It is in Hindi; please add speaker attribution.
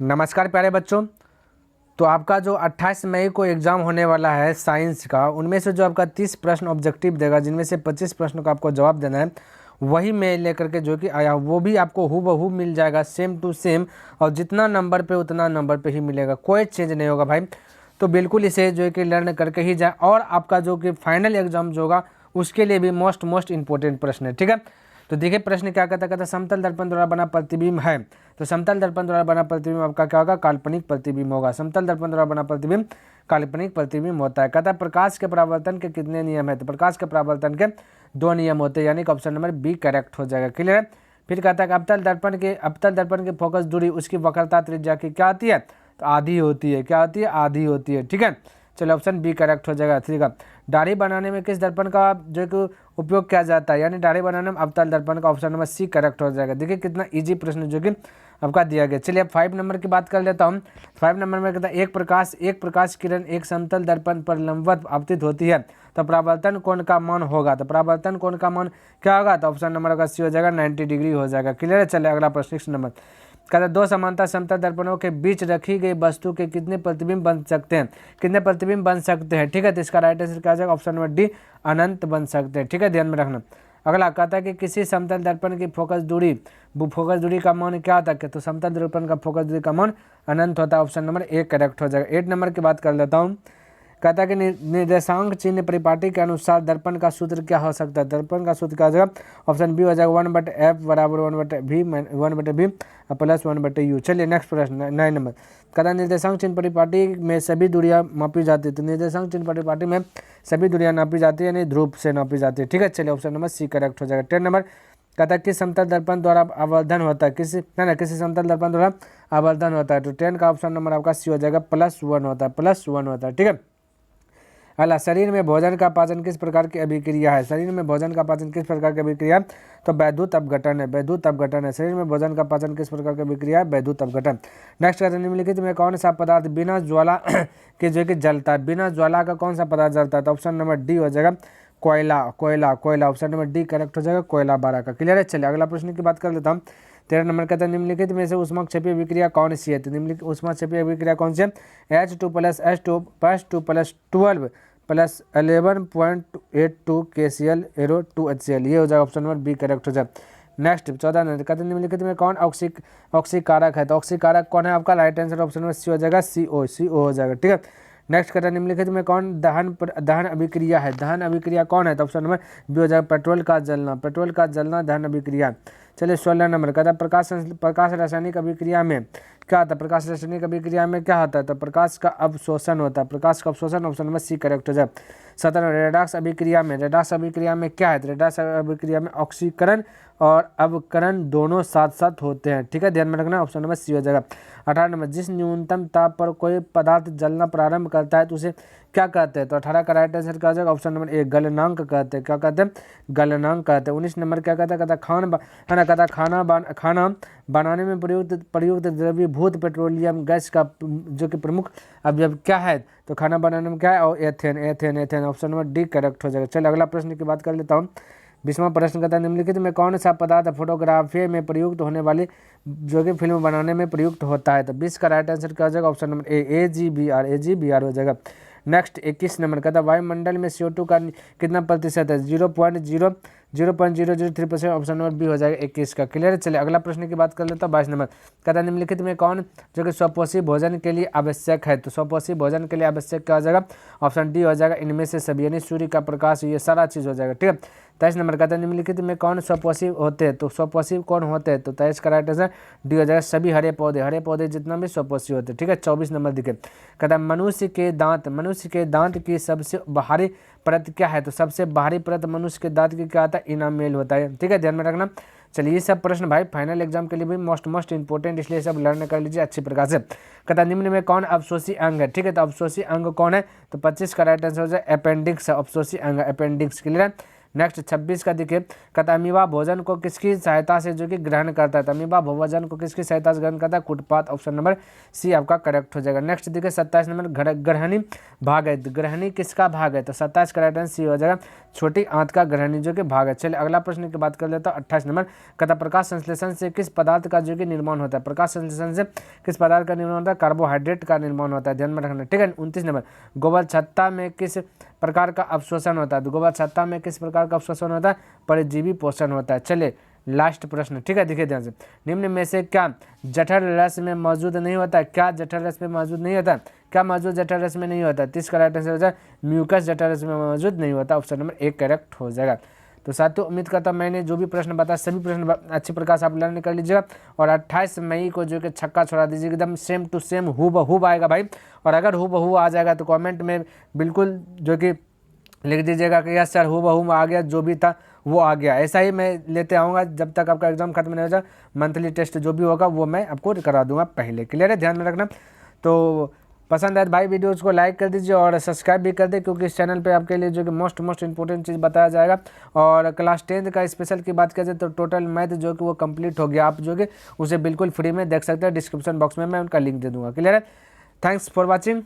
Speaker 1: नमस्कार प्यारे बच्चों। तो आपका जो 28 मई को एग्ज़ाम होने वाला है साइंस का, उनमें से जो आपका 30 प्रश्न ऑब्जेक्टिव देगा, जिनमें से 25 प्रश्नों का आपको जवाब देना है, वही मैं लेकर के जो कि आया, वो भी आपको हूबहू मिल जाएगा, सेम टू सेम। और जितना नंबर पे उतना नंबर पे ही मिलेगा, कोई चेंज नहीं होगा भाई। तो बिल्कुल इसे जो है कि लर्न करके ही जाए। और आपका जो कि फाइनल एग्जाम जो होगा उसके लिए भी मोस्ट इंपॉर्टेंट प्रश्न है, ठीक है। तो देखिए प्रश्न क्या कहता है, समतल दर्पण द्वारा बना प्रतिबिंब है। तो समतल दर्पण द्वारा बना प्रतिबिंब आपका क्या होगा, काल्पनिक प्रतिबिंब होगा। समतल दर्पण द्वारा बना प्रतिबिंब काल्पनिक प्रतिबिंब होता है। कहता है प्रकाश के परावर्तन के कितने नियम है। तो प्रकाश के परावर्तन के 2 नियम होते हैं, यानी कि ऑप्शन नंबर बी करेक्ट हो जाएगा। क्लियर है। फिर कहता है कि अवतल दर्पन की फोकस दूरी उसकी वक्रता त्रिज्या की क्या होती है, तो आधी होती है। क्या होती है, आधी होती है, ठीक है। चलो ऑप्शन बी करेक्ट हो जाएगा। ठीक है। दाढ़ी बनाने में किस दर्पण का जो कि उपयोग किया जाता है, यानी दाढ़ी बनाने में अवतल दर्पण का, ऑप्शन नंबर सी करेक्ट हो जाएगा। देखिए कितना इजी प्रश्न जो कि आपका दिया गया। चलिए अब 5 नंबर की बात कर लेता हूँ। 5 नंबर में कहता है एक प्रकाश किरण एक समतल दर्पण पर लंबवत आपतित होती है, तो परावर्तन कोण का मान होगा। तो परावर्तन कोण का मान क्या होगा, तो ऑप्शन नंबर का सी हो जाएगा, 90 डिग्री हो जाएगा। क्लियर है। चलिए अगला प्रश्न 6 नंबर कहता है 2 समांतर समतल दर्पणों के बीच रखी गई वस्तु के कितने प्रतिबिंब बन सकते हैं, कितने प्रतिबिंब बन सकते हैं, ठीक है। तो इसका राइट आंसर क्या आ जाएगा, ऑप्शन नंबर डी, अनंत बन सकते हैं, ठीक है, ध्यान में रखना। अगला कहता है कि किसी समतल दर्पण की फोकस दूरी का मान क्या होता है, तो समतल दर्पण का फोकस दूरी का मान अनंत होता है। ऑप्शन नंबर ए करेक्ट हो जाएगा। 8 नंबर की बात कर लेता हूँ। कहता है कि निर्देशांक चिन्ह परिपाटी के अनुसार दर्पण का सूत्र क्या हो सकता है। दर्पण का सूत्र क्या हो जाएगा, ऑप्शन बी हो जाएगा 1/f बराबर 1/v प्लस 1/u। चलिए नेक्स्ट प्रश्न 9 नंबर कहता है निर्देशांक चिन्ह परिपाटी में सभी दूरियां मापी जाती है। तो निर्देशांक चिन्ह परिपाटी में सभी दूरियां नापी जाती है, यानी ध्रुव से नापी जाती है, ठीक है। चलिए ऑप्शन नंबर सी करेक्ट हो जाएगा। 10 नंबर कहता है किस समतल दर्पण द्वारा आवर्धन होता है, किसी समतल दर्पण द्वारा आवर्धन होता है। तो 10 का ऑप्शन नंबर आपका सी हो जाएगा, +1 होता है, +1 होता है, ठीक है। अगला शरीर में भोजन का पाचन किस प्रकार की अभिक्रिया है। शरीर में भोजन का पाचन किस प्रकार की अभिक्रिया है, तो वैद्युत अपघटन है, वैद्युत अपघटन है। शरीर में भोजन का पाचन किस प्रकार की अभिक्रिया है, वैद्युत अपघटन। नेक्स्ट कहते हैं निम्नलिखित में कौन सा पदार्थ बिना ज्वाला के जो कि जलता है, बिना ज्वाला का कौन सा पदार्थ जलता है, तो ऑप्शन नंबर डी हो जाएगा, कोयला। ऑप्शन नंबर डी करेक्ट हो जाएगा, कोयला 12 का। क्लियर है। चलिए अगला प्रश्न की बात कर लेता हूँ। 13 नंबर कहता है निम्नलिखित में से ऊष्मा क्षेपी अभिक्रिया कौन सी है। तो निम्नलिखित ऊष्मा क्षेपी अभिक्रिया कौन सी है, H2 + H2 + 12 + 11.82 KCl arrow 2 HCl, ये हो जाएगा ऑप्शन नंबर बी करेक्ट हो जाए। नेक्स्ट 14 नंबर कहते हैं निम्नलिखित में कौन ऑक्सीकारक है। तो ऑक्सीकारक कौन है, आपका right answer option number C हो जाएगा, CO हो जाएगा, ठीक है। नेक्स्ट कहते हैं निम्नलिखित में कौन दहन अभिक्रिया है। दहन अभिक्रिया कौन है, तो ऑप्शन नंबर बी हो जाएगा, पेट्रोल का जलना दहन अभिक्रिया। चलिए 16 नंबर कहता है प्रकाश रासायनिक अभिक्रिया में क्या होता है, प्रकाश रासायनिक अभिक्रिया में क्या होता है, तो प्रकाश का अवशोषण होता है, प्रकाश का अवशोषण, ऑप्शन नंबर सी करेक्ट हो जाए। 17 रेडॉक्स अभिक्रिया में क्या है, तो रेडॉक्स अभिक्रिया में ऑक्सीकरण और अवकरण दोनों साथ साथ होते हैं, ठीक है, ध्यान में रखना, ऑप्शन नंबर सी हो जाएगा। 18 नंबर जिस न्यूनतम ताप पर कोई पदार्थ जलना प्रारंभ करता है तो उसे क्या कहते हैं, तो 18 का राइट आंसर क्या हो जाएगा, ऑप्शन नंबर ए गलनांक कहते हैं। क्या कहते हैं, गलनांक कहते हैं। 19 नंबर क्या कहता है, खाना बनाने में प्रयुक्त द्रवीभूत पेट्रोलियम गैस का जो कि प्रमुख अवयव क्या है, तो खाना बनाने में क्या है, और ethane, option number D correct हो जाएगा। चलिए अगला प्रश्न की बात कर लेता हूँ। 20वां प्रश्न कहता है निम्नलिखित में कौन सा पदार्थ फोटोग्राफी में प्रयुक्त होने वाली जो कि फिल्म बनाने में प्रयुक्त होता है, तो 20 का राइट आंसर क्या हो जाएगा, ऑप्शन नंबर ए AgBr हो जाएगा। नेक्स्ट 21 नंबर कहता है वायुमंडल में CO2 का कितना प्रतिशत है, 0.003%, ऑप्शन नंबर बी हो जाएगा 21 का। क्लियर है। चलिए अगला प्रश्न की बात कर लेता हूँ। 22 नंबर कहता है निम्नलिखित में कौन जो कि स्वपोषी भोजन के लिए आवश्यक है, तो स्वपोषी भोजन के लिए आवश्यक क्या हो जाएगा, ऑप्शन डी हो जाएगा इनमें से सभी, यानी सूर्य का प्रकाश, ये सारा चीज़ हो जाएगा, ठीक है। 23 नंबर कहता है निम्नलिखित में कौन स्वपोषी होते हैं, तो स्वपोषी कौन होते हैं, तो 23 का राइट आंसर डी हो जाएगा सभी हरे पौधे जितना भी स्वपोषी होते हैं, ठीक है। 24 नंबर दिखे कहता है मनुष्य के दांत की सबसे बाहरी परत क्या है, तो सबसे बाहरी परत मनुष्य के दांत की क्या होता है, इनामेल होता है, ठीक है, ध्यान में रखना। चलिए ये सब प्रश्न भाई फाइनल एग्जाम के लिए भी मोस्ट इंपॉर्टेंट, इसलिए सब लर्न कर लीजिए अच्छी प्रकार से। कहता निम्न में कौन अवशोषी अंग है, ठीक है, तो अवशोषी अंग कौन है, तो 25 का राइट आंसर हो जाए अपेंडिक्स, अवशोषी अंग अपेंडिक्स। क्लियर है। नेक्स्ट 26 का देखिए, कहता अमीबा भोजन को किसकी सहायता से जो कि ग्रहण करता है, तो अमीबा भोजन को किसकी सहायता से ग्रहण करता है, कुटपाथ, ऑप्शन नंबर सी आपका करेक्ट हो जाएगा। नेक्स्ट देखिए 27 नंबर, ग्रहणी भाग है, ग्रहणी किसका भाग है, तो 27 करेक्ट आंसर सी हो जाएगा, छोटी आंत का ग्रहणी जो कि भाग है। चलिए अगला प्रश्न की बात कर लेता हूँ 28 नंबर, कहता प्रकाश संश्लेषण से किस पदार्थ का जो कि निर्माण होता है, प्रकाश संश्लेषण से किस पदार्थ का निर्माण होता है, कार्बोहाइड्रेट का निर्माण होता है, ध्यान में रखना, ठीक है। 29 नंबर, गोबर छत्ता में किस प्रकार का अवशोषण होता है, तो गोबर छत्ता में किस प्रकार का अवशोषण होता है, परजीवी पोषण होता है। चलिए लास्ट प्रश्न, ठीक है, देखिए ध्यान से, निम्न में से क्या जठर रस में मौजूद नहीं होता है, क्या जठर रस में मौजूद नहीं होता, क्या मौजूद जठर रस में नहीं होता, 30 करेक्ट आंसर हो जाए म्यूकस जठर रस में मौजूद नहीं होता, ऑप्शन नंबर 1 करेक्ट हो जाएगा। तो साथियों उम्मीद करता हूँ मैंने जो भी प्रश्न बताया सभी प्रश्न अच्छी प्रकार से आप लर्न कर लीजिएगा और 28 मई को जो कि छक्का छोड़ा दीजिएगा, एकदम सेम टू सेम हूबहू आएगा भाई। और अगर हूबहू आ जाएगा तो कमेंट में बिल्कुल जो कि लिख दीजिएगा कि यस सर हूबहू आ गया, जो भी था वो आ गया। ऐसा ही मैं लेते आऊँगा जब तक आपका एग्जाम खत्म नहीं हो जाए, मंथली टेस्ट जो भी होगा वो मैं आपको करा दूंगा पहले। क्लियर है, ध्यान में रखना। तो पसंद आए भाई वीडियोज़ को लाइक कर दीजिए और सब्सक्राइब भी कर दे, क्योंकि इस चैनल पे आपके लिए जो कि मोस्ट इंपॉर्टेंट चीज़ बताया जाएगा। और क्लास 10th का स्पेशल की बात करें तो टोटल मैथ जो कि वो कंप्लीट हो गया, आप जो कि उसे बिल्कुल फ्री में देख सकते हैं, डिस्क्रिप्शन बॉक्स में मैं उनका लिंक दे दूँगा। क्लियर है, थैंक्स फॉर वॉचिंग।